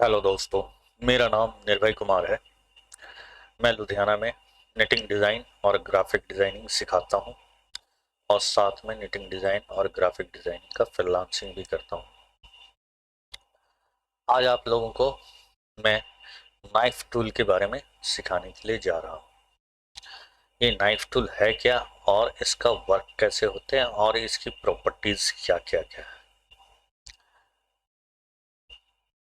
Hello दोस्तों। मेरा नाम निर्भय कुमार है। मैं लुधियाना में निटिंग डिज़ाइन और ग्राफिक डिज़ाइनिंग सिखाता हूँ और साथ में निटिंग डिज़ाइन और ग्राफिक डिज़ाइनिंग का फ्रीलांसिंग भी करता हूँ। आज आप लोगों को मैं नाइफ टूल के बारे में सिखाने के लिए जा रहा हूँ। ये नाइफ टूल है क्या और इसका वर्क कैसे होते हैं और इसकी प्रॉपर्टीज़ क्या क्या क्या है।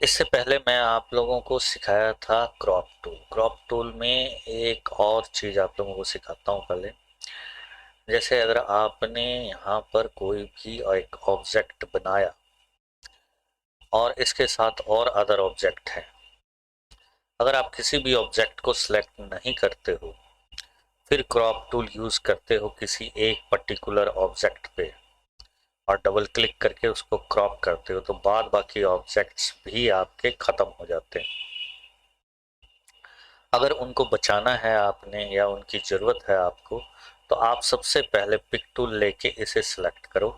इससे पहले मैं आप लोगों को सिखाया था क्रॉप टूल। क्रॉप टूल में एक और चीज़ आप लोगों को सिखाता हूँ पहले। जैसे अगर आपने यहाँ पर कोई भी एक ऑब्जेक्ट बनाया और इसके साथ और अदर ऑब्जेक्ट है, अगर आप किसी भी ऑब्जेक्ट को सिलेक्ट नहीं करते हो फिर क्रॉप टूल यूज करते हो किसी एक पर्टिकुलर ऑब्जेक्ट पे और डबल क्लिक करके उसको क्रॉप करते हो, तो बाद बाकी ऑब्जेक्ट्स भी आपके खत्म हो जाते हैं। अगर उनको बचाना है आपने या उनकी ज़रूरत है आपको, तो आप सबसे पहले पिक टूल लेके इसे सिलेक्ट करो,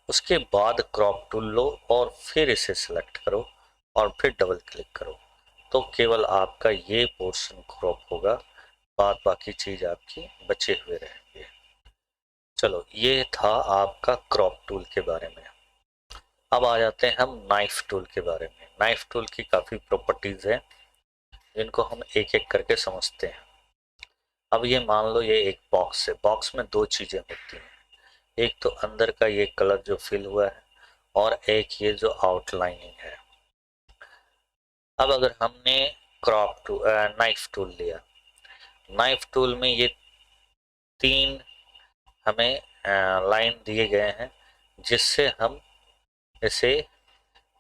उसके बाद क्रॉप टूल लो और फिर इसे सिलेक्ट करो और फिर डबल क्लिक करो, तो केवल आपका ये पोर्शन क्रॉप होगा, बाद बाकी चीज़ आपकी बचे हुए रहेंगे। चलो, ये था आपका क्रॉप टूल के बारे में। अब आ जाते हैं हम नाइफ टूल के बारे में। नाइफ टूल की काफ़ी प्रॉपर्टीज़ हैं जिनको हम एक एक करके समझते हैं। अब ये मान लो ये एक बॉक्स है, बॉक्स में दो चीज़ें होती हैं। एक तो अंदर का ये कलर जो फिल हुआ है और एक ये जो आउटलाइनिंग है। अब अगर हमने क्रॉप टूल नाइफ टूल लिया, नाइफ टूल में ये तीन हमें लाइन दिए गए हैं जिससे हम इसे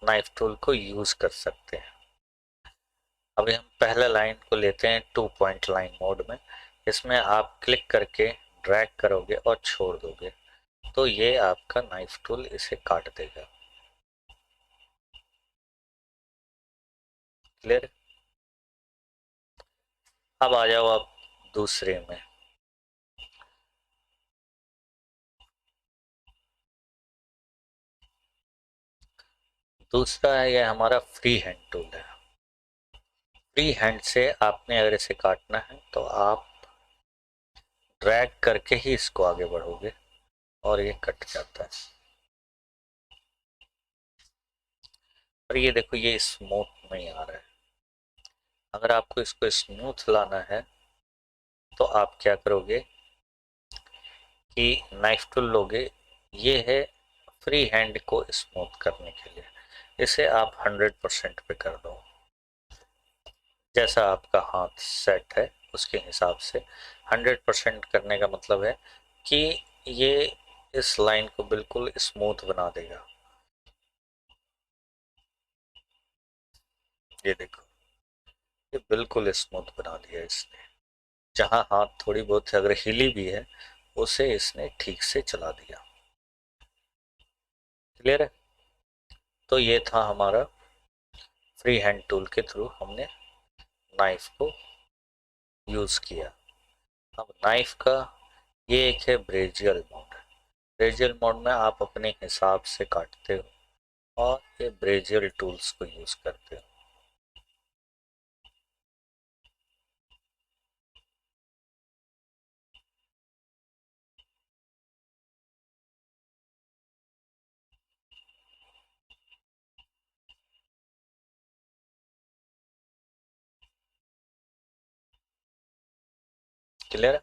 नाइफ टूल को यूज कर सकते हैं। अभी हम पहले लाइन को लेते हैं 2 पॉइंट लाइन मोड में। इसमें आप क्लिक करके ड्रैग करोगे और छोड़ दोगे तो ये आपका नाइफ टूल इसे काट देगा। क्लियर? अब आ जाओ आप दूसरे में। दूसरा है ये हमारा फ्री हैंड टूल है। फ्री हैंड से आपने अगर इसे काटना है तो आप ड्रैग करके ही इसको आगे बढ़ोगे और ये कट जाता है। और ये देखो, ये स्मूथ नहीं आ रहा है। अगर आपको इसको स्मूथ लाना है तो आप क्या करोगे कि नाइफ टूल लोगे। ये है फ्री हैंड को स्मूथ करने के लिए। इसे आप 100% पे कर दो, जैसा आपका हाथ सेट है उसके हिसाब से। 100% करने का मतलब है कि ये इस लाइन को बिल्कुल स्मूथ बना देगा। ये देखो, ये बिल्कुल स्मूथ बना दिया इसने। जहां हाथ थोड़ी बहुत अगर हिली भी है उसे इसने ठीक से चला दिया। क्लियर है? तो ये था हमारा फ्री हैंड टूल के थ्रू हमने नाइफ को यूज किया। अब नाइफ का ये एक है ब्रेजियल मोड। ब्रेजियल मोड में आप अपने हिसाब से काटते हो और ये ब्रेजियल टूल्स को यूज करते हो। क्लियर है?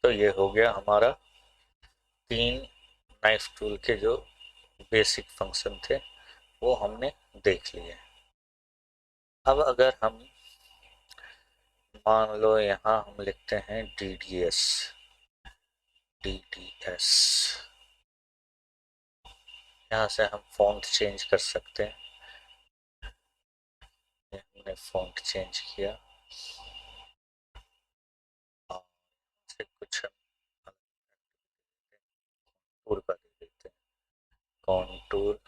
तो ये हो गया हमारा तीन नाइफ टूल के जो बेसिक फंक्शन थे वो हमने देख लिए। अब अगर हम मान लो यहाँ हम लिखते हैं DDS। DDS यहाँ से हम फॉन्ट चेंज कर सकते हैं। हमने फॉन्ट चेंज किया और से कुछ टूर का दे देते हैं। कॉन्टूर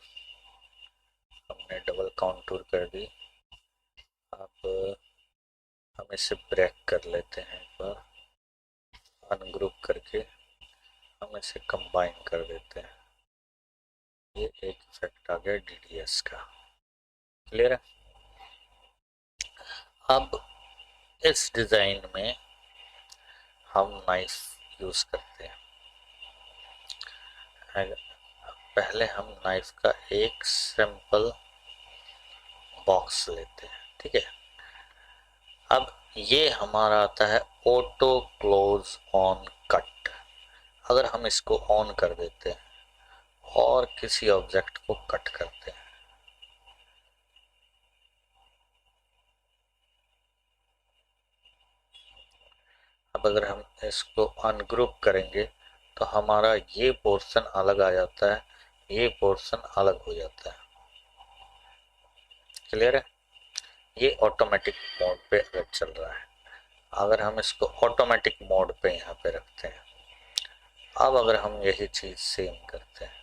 हमने डबल कॉन्टूर कर दी। अब हम इसे ब्रेक कर लेते हैं एक बार, अनग्रुप करके हम इसे कंबाइन कर देते हैं। ये एक इफेक्ट आ गया DDS का। क्लियर है। अब इस डिजाइन में हम नाइफ यूज करते हैं। पहले हम नाइफ का एक सिंपल बॉक्स लेते हैं, ठीक है। अब ये हमारा आता है ऑटो क्लोज ऑन कट। अगर हम इसको ऑन कर देते हैं और किसी ऑब्जेक्ट को कट करते हैं, अब अगर हम इसको अनग्रुप करेंगे तो हमारा ये पोर्शन अलग आ जाता है, ये पोर्शन अलग हो जाता है। क्लियर है। ये ऑटोमेटिक मोड पे अगर चल रहा है, अगर हम इसको ऑटोमेटिक मोड पे यहाँ पे रखते हैं, अब अगर हम यही चीज सेम करते हैं,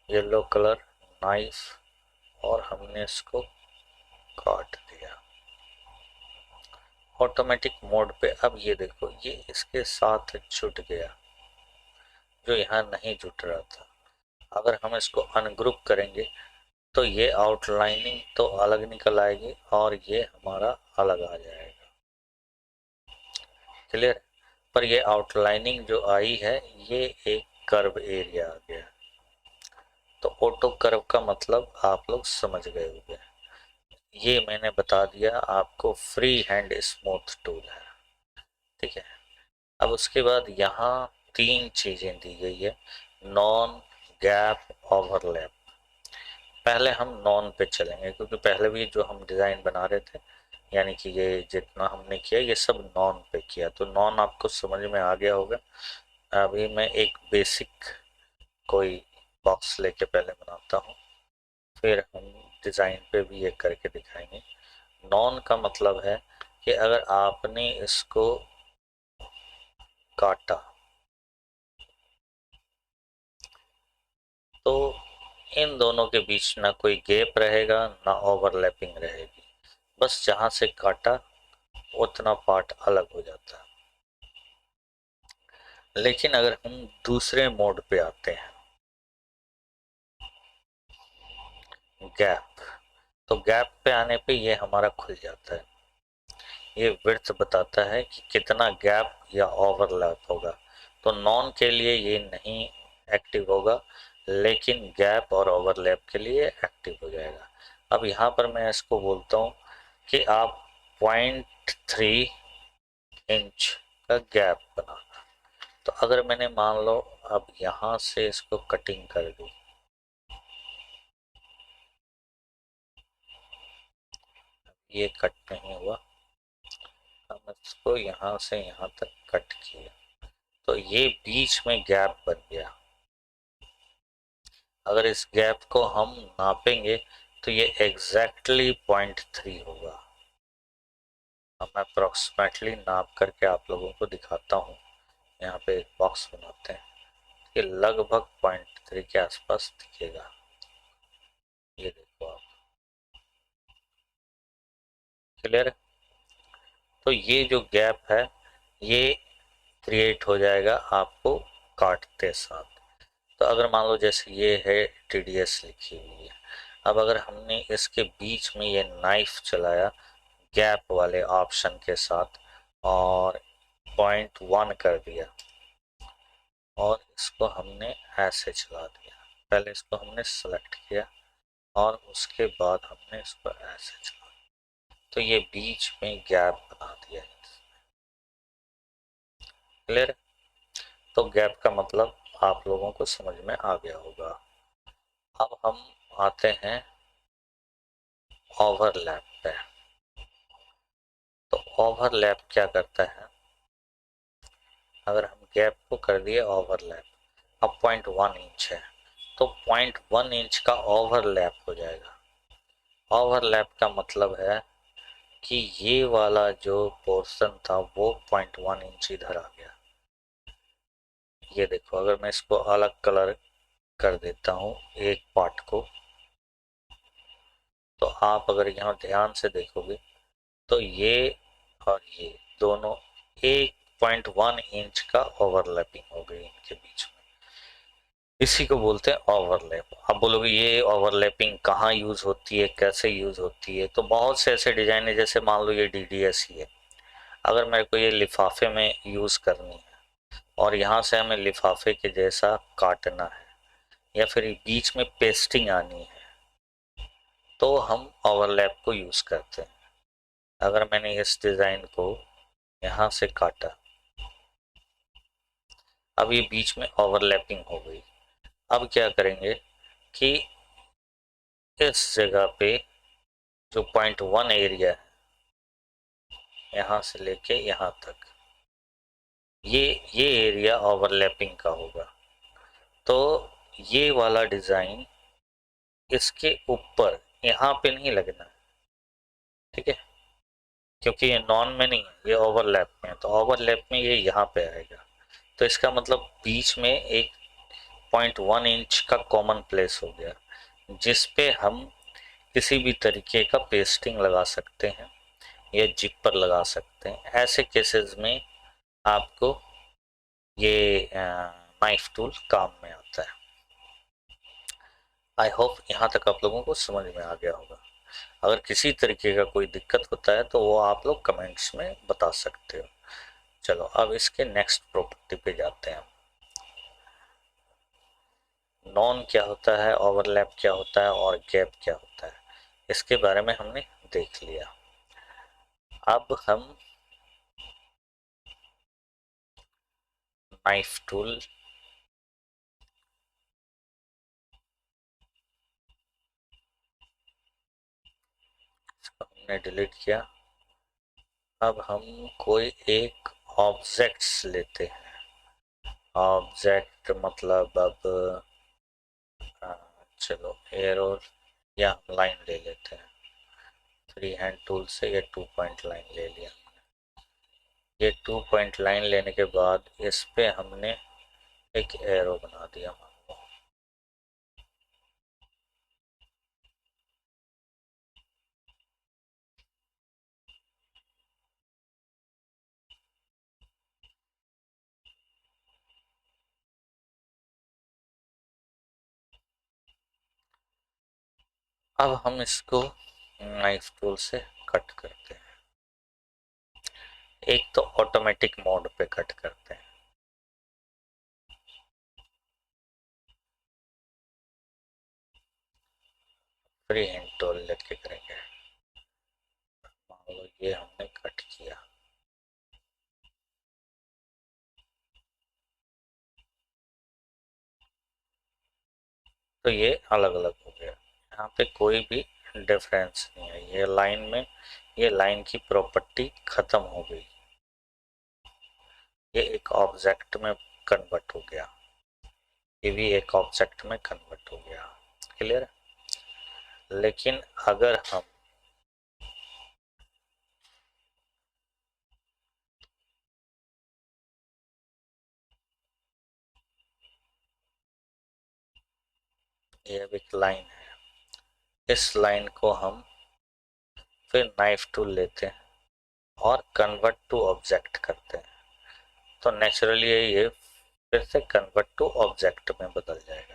येलो कलर नाइफ और हमने इसको काट दिया ऑटोमेटिक मोड पे। अब ये देखो ये इसके साथ जुट गया जो यहाँ नहीं जुट रहा था। अगर हम इसको अनग्रुप करेंगे तो ये आउटलाइनिंग तो अलग निकल आएगी और ये हमारा अलग आ जाएगा। क्लियर। पर ये आउटलाइनिंग जो आई है ये एक कर्व एरिया आ गया। तो ऑटो कर्व का मतलब आप लोग समझ गए होंगे। ये मैंने बता दिया आपको, फ्री हैंड स्मूथ टूल है, ठीक है। अब उसके बाद यहाँ तीन चीजें दी गई है, नॉन, गैप, ओवरलैप। पहले हम नॉन पे चलेंगे क्योंकि पहले भी जो हम डिजाइन बना रहे थे, यानी कि ये जितना हमने किया ये सब नॉन पे किया, तो नॉन आपको समझ में आ गया होगा। अभी मैं एक बेसिक कोई बॉक्स लेके पहले बनाता हूँ, फिर हम डिजाइन पे भी ये करके दिखाएंगे। नॉन का मतलब है कि अगर आपने इसको काटा तो इन दोनों के बीच ना कोई गैप रहेगा ना ओवरलैपिंग रहेगी, बस जहां से काटा उतना पार्ट अलग हो जाता है। लेकिन अगर हम दूसरे मोड पे आते हैं, गैप, तो गैप पे आने पे ये हमारा खुल जाता है। ये विड्थ बताता है कि कितना गैप या ओवरलैप होगा। तो नॉन के लिए ये नहीं एक्टिव होगा, लेकिन गैप और ओवरलैप के लिए एक्टिव हो जाएगा। अब यहाँ पर मैं इसको बोलता हूँ कि आप 0.3 इंच का गैप बनाना। तो अगर मैंने मान लो अब यहाँ से इसको कटिंग कर दी, ये कट नहीं हुआ, हम इसको यहाँ से यहाँ तक कट किया तो ये बीच में गैप बन गया। अगर इस गैप को हम नापेंगे तो ये एग्जैक्टली 0.3 होगा। अब मैं अप्रोक्सीमेटली नाप करके आप लोगों को दिखाता हूँ। यहाँ पे एक बॉक्स बनाते हैं, ये लगभग 0.3 के आसपास दिखेगा। ये देखो आप, क्लियर है। तो ये जो गैप है ये क्रिएट हो जाएगा आपको काटते साथ। तो अगर मान लो जैसे ये है TDS लिखी हुई है, अब अगर हमने इसके बीच में ये नाइफ चलाया गैप वाले ऑप्शन के साथ और 0.1 कर दिया और इसको हमने ऐसे चला दिया, पहले इसको हमने सेलेक्ट किया और उसके बाद हमने इसको ऐसे चला, तो ये बीच में गैप बना दिया। क्लियर। तो गैप का मतलब आप लोगों को समझ में आ गया होगा। अब हम आते हैं ओवरलैप पे। तो ओवरलैप क्या करता है, अगर हम गैप को कर दिए ओवरलैप, अब 0.1 इंच है तो 0.1 इंच का ओवरलैप हो जाएगा। ओवरलैप का मतलब है कि ये वाला जो पोर्शन था वो 0.1 इंच इधर आ गया। ये देखो अगर मैं इसको अलग कलर कर देता हूँ एक पार्ट को, तो आप अगर यहाँ ध्यान से देखोगे तो ये और ये दोनों 1.1 इंच का ओवरलैपिंग हो गई इनके बीच में। इसी को बोलते हैं ओवरलैप। आप बोलोगे ये ओवरलैपिंग कहाँ यूज होती है, कैसे यूज होती है? तो बहुत से ऐसे डिजाइन है, जैसे मान लो ये डीडीएस ही है, अगर मेरे को ये लिफाफे में यूज करनी है और यहाँ से हमें लिफाफे के जैसा काटना है या फिर बीच में पेस्टिंग आनी है, तो हम ओवरलैप को यूज करते हैं। अगर मैंने इस डिजाइन को यहाँ से काटा, अब ये बीच में ओवरलैपिंग हो गई। अब क्या करेंगे कि इस जगह पे जो .1 एरिया है, यहाँ से लेके यहाँ तक, ये एरिया ओवरलैपिंग का होगा। तो ये वाला डिजाइन इसके ऊपर यहाँ पे नहीं लगना है, ठीक है, क्योंकि ये नॉन में नहीं है, ये ओवरलैप में है। तो ओवरलैप में ये यहाँ पे आएगा। तो इसका मतलब बीच में एक .1 इंच का कॉमन प्लेस हो गया, जिस पे हम किसी भी तरीके का पेस्टिंग लगा सकते हैं या जिपर लगा सकते हैं। ऐसे केसेस में आपको ये नाइफ टूल काम में आता है। आई होप यहाँ तक आप लोगों को समझ में आ गया होगा। अगर किसी तरीके का कोई दिक्कत होता है तो वो आप लोग कमेंट्स में बता सकते हो। चलो अब इसके नेक्स्ट प्रॉपर्टी पे जाते हैं। नॉन क्या होता है, ओवरलैप क्या होता है और गैप क्या होता है, इसके बारे में हमने देख लिया। अब हम नाइफ टूल हमने डिलीट किया। अब हम कोई एक ऑब्जेक्ट्स लेते हैं। ऑब्जेक्ट मतलब अब चलो एरो या हम लाइन ले लेते हैं। फ्री हैंड टूल से ये 2 पॉइंट लाइन ले लिया। ये 2 पॉइंट लाइन लेने के बाद इस पे हमने एक एरो बना दिया मान लो। अब हम इसको नाइफ टूल से कट करते हैं। एक तो ऑटोमेटिक मोड पे कट करते हैं। फ्री हैंड टूल लेके करेंगे। मान लो ये हमने कट किया, तो ये अलग अलग हो गया। यहाँ पे कोई भी डिफरेंस नहीं है। ये लाइन में, ये लाइन की प्रॉपर्टी खत्म हो गई। ये एक ऑब्जेक्ट में कन्वर्ट हो गया, ये भी एक ऑब्जेक्ट में कन्वर्ट हो गया। क्लियर है? लेकिन अगर हम ये अब एक लाइन है, इस लाइन को हम फिर नाइफ टूल लेते हैं और कन्वर्ट टू ऑब्जेक्ट करते हैं, तो नेचुरली ये फिर से कन्वर्ट टू ऑब्जेक्ट में बदल जाएगा।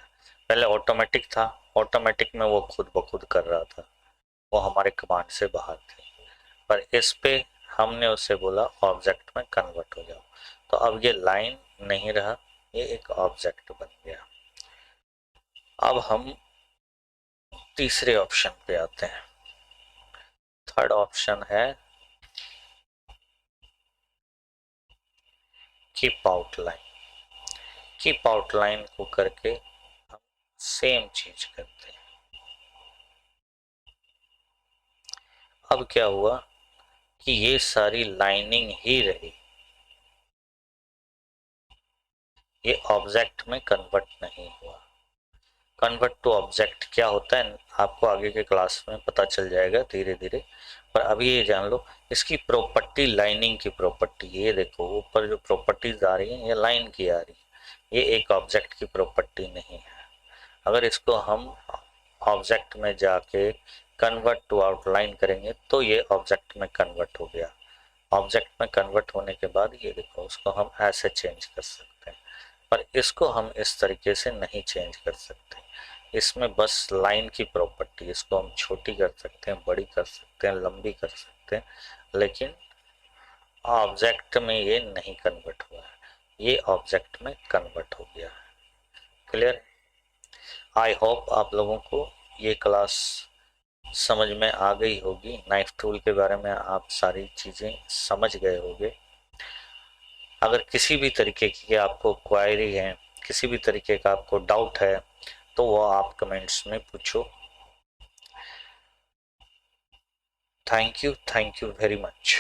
पहले ऑटोमेटिक था, ऑटोमेटिक में वो खुद ब खुद कर रहा था, वो हमारे कमांड से बाहर थे। पर इस पे हमने उसे बोला ऑब्जेक्ट में कन्वर्ट हो जाओ, तो अब ये लाइन नहीं रहा, ये एक ऑब्जेक्ट बन गया। अब हम तीसरे ऑप्शन पे आते हैं। थर्ड ऑप्शन है कीप आउटलाइन। कीप आउटलाइन को करके हम सेम चीज करते हैं। अब क्या हुआ कि ये सारी लाइनिंग ही रही, ये ऑब्जेक्ट में कन्वर्ट नहीं हुआ। कन्वर्ट टू ऑब्जेक्ट क्या होता है आपको आगे के क्लास में पता चल जाएगा धीरे धीरे, पर अभी ये जान लो इसकी प्रॉपर्टी, लाइनिंग की प्रॉपर्टी। ये देखो ऊपर जो प्रॉपर्टीज आ रही है ये लाइन की आ रही है, ये एक ऑब्जेक्ट की प्रॉपर्टी नहीं है। अगर इसको हम ऑब्जेक्ट में जाके कन्वर्ट टू आउटलाइन करेंगे तो ये ऑब्जेक्ट में कन्वर्ट हो गया। ऑब्जेक्ट में कन्वर्ट होने के बाद ये देखो उसको हम ऐसे चेंज कर सकते हैं। पर इसको हम इस तरीके से नहीं चेंज कर सकते। इसमें बस लाइन की प्रॉपर्टी, इसको हम छोटी कर सकते हैं, बड़ी कर सकते हैं, लंबी कर सकते हैं, लेकिन ऑब्जेक्ट में ये नहीं कन्वर्ट हुआ है, ये ऑब्जेक्ट में कन्वर्ट हो गया है। क्लियर? आई होप आप लोगों को ये क्लास समझ में आ गई होगी। नाइफ टूल के बारे में आप सारी चीज़ें समझ गए होंगे। अगर किसी भी तरीके की आपको क्वायरी है, किसी भी तरीके का आपको डाउट है, तो वो आप कमेंट्स में पूछो। Thank you very much.